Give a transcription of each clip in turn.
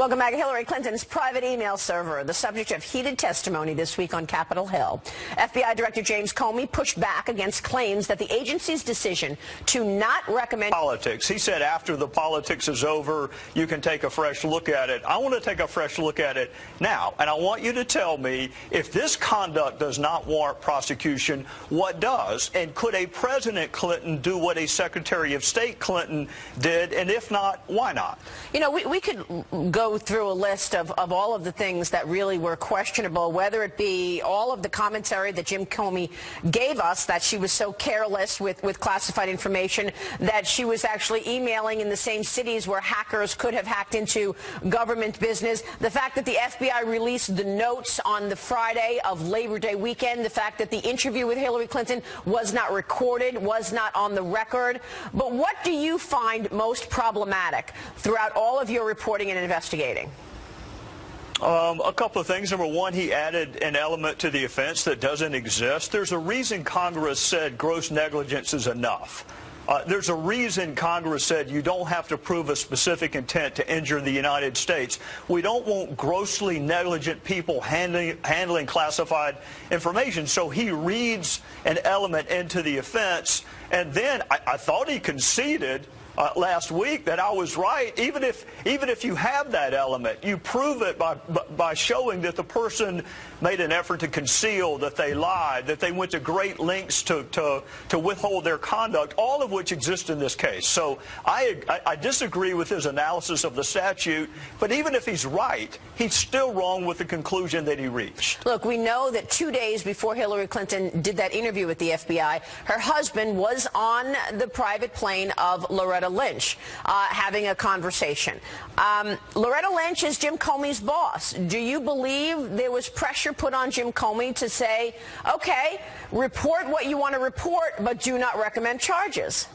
Welcome back. Hillary Clinton's private email server, the subject of heated testimony this week on Capitol Hill. FBI Director James Comey pushed back against claims that the agency's decision to not recommend politics. He said after the politics is over, you can take a fresh look at it. I want to take a fresh look at it now, and I want you to tell me if this conduct does not warrant prosecution, what does? And could a President Clinton do what a Secretary of State Clinton did? And if not, why not? You know, we could go through a list of all of the things that really were questionable, whether it be all of the commentary that Jim Comey gave us, that she was so careless with classified information, that she was actually emailing in the same cities where hackers could have hacked into government business, the fact that the FBI released the notes on the Friday of Labor Day weekend, the fact that the interview with Hillary Clinton was not recorded, was not on the record. But what do you find most problematic throughout all of your reporting and investigating? A couple of things. Number one, he added an element to the offense that doesn't exist. There's a reason Congress said gross negligence is enough. There's a reason Congress said you don't have to prove a specific intent to injure the United States. We don't want grossly negligent people handling classified information. So he reads an element into the offense, and then I thought he conceded last week that I was right. Even if you have that element, you prove it by showing that the person made an effort to conceal, that they lied, that they went to great lengths to withhold their conduct, all of which exist in this case. So I disagree with his analysis of the statute, but even if he's right, he's still wrong with the conclusion that he reached. Look, we know that 2 days before Hillary Clinton did that interview with the FBI, her husband was on the private plane of Loretta Lynch having a conversation. Loretta Lynch is Jim Comey's boss. Do you believe there was pressure put on Jim Comey to say, okay, report what you want to report, but do not recommend charges?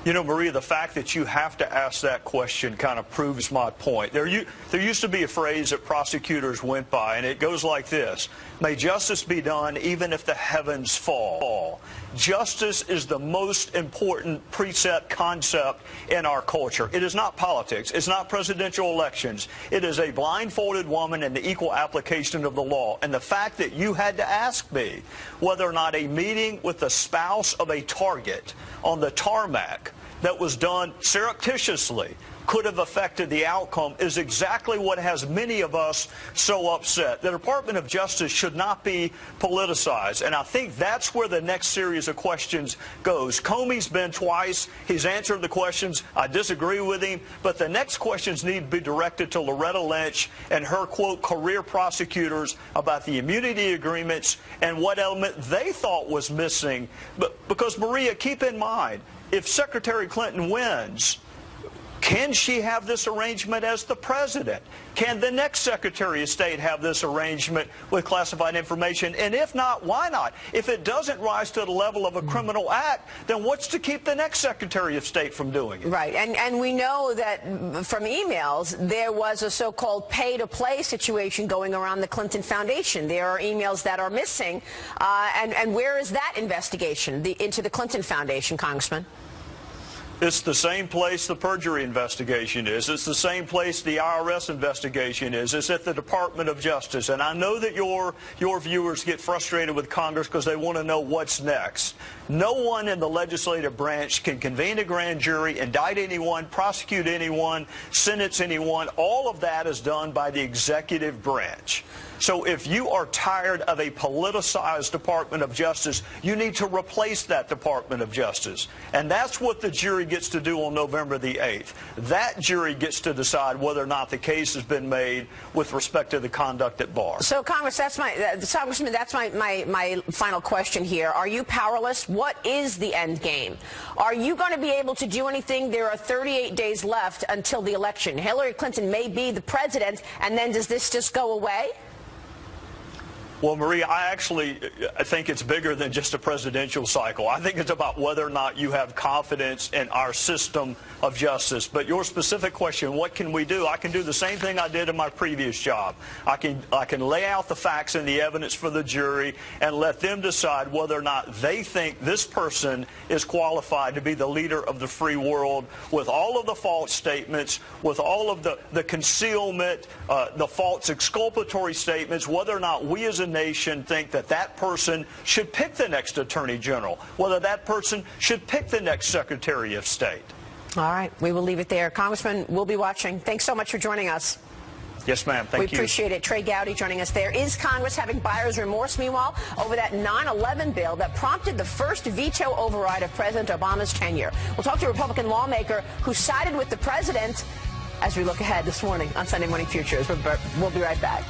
You know, Maria, the fact that you have to ask that question kind of proves my point. There used to be a phrase that prosecutors went by, and it goes like this: may justice be done even if the heavens fall. Justice is the most important precept concept in our culture. It is not politics. It's not presidential elections. It is a blindfolded woman and the equal application of the law. And the fact that you had to ask me whether or not a meeting with the spouse of a target on the tarmac that was done surreptitiously could have affected the outcome is exactly what has many of us so upset. The Department of Justice should not be politicized, and I think that's where the next series of questions goes. Comey's been twice. He's answered the questions. I disagree with him, but the next questions need to be directed to Loretta Lynch and her, quote, career prosecutors about the immunity agreements and what element they thought was missing. Because, Maria, keep in mind, if Secretary Clinton wins, can she have this arrangement as the president? Can the next Secretary of State have this arrangement with classified information? And if not, why not? If it doesn't rise to the level of a criminal act, then what's to keep the next Secretary of State from doing it? Right. And we know that from emails, there was a so-called pay-to-play situation going around the Clinton Foundation. There are emails that are missing. And where is that investigation into the Clinton Foundation, Congressman? It's the same place the perjury investigation is. It's the same place the IRS investigation is. It's at the Department of Justice. And I know that your viewers get frustrated with Congress because they want to know what's next. No one in the legislative branch can convene a grand jury, indict anyone, prosecute anyone, sentence anyone. All of that is done by the executive branch. So if you are tired of a politicized Department of Justice, you need to replace that Department of Justice. And that's what the jury gets to do on November the 8th. That jury gets to decide whether or not the case has been made with respect to the conduct at bar. So, Congressman, that's my final question here. Are you powerless? What is the end game? Are you going to be able to do anything? There are 38 days left until the election. Hillary Clinton may be the president, and then does this just go away? Well, Maria, I think it's bigger than just a presidential cycle. I think it's about whether or not you have confidence in our system of justice. But your specific question, what can we do? I can do the same thing I did in my previous job. I can lay out the facts and the evidence for the jury and let them decide whether or not they think this person is qualified to be the leader of the free world, with all of the false statements, with all of the concealment, the false exculpatory statements, whether or not we as a nation think that that person should pick the next Attorney General, whether that person should pick the next Secretary of State. All right, we will leave it there. Congressman, we'll be watching. Thanks so much for joining us. Yes, ma'am. Thank you. We appreciate it. Trey Gowdy joining us there. Is Congress having buyer's remorse, meanwhile, over that 9/11 bill that prompted the first veto override of President Obama's tenure? We'll talk to a Republican lawmaker who sided with the president as we look ahead this morning on Sunday Morning Futures. We'll be right back.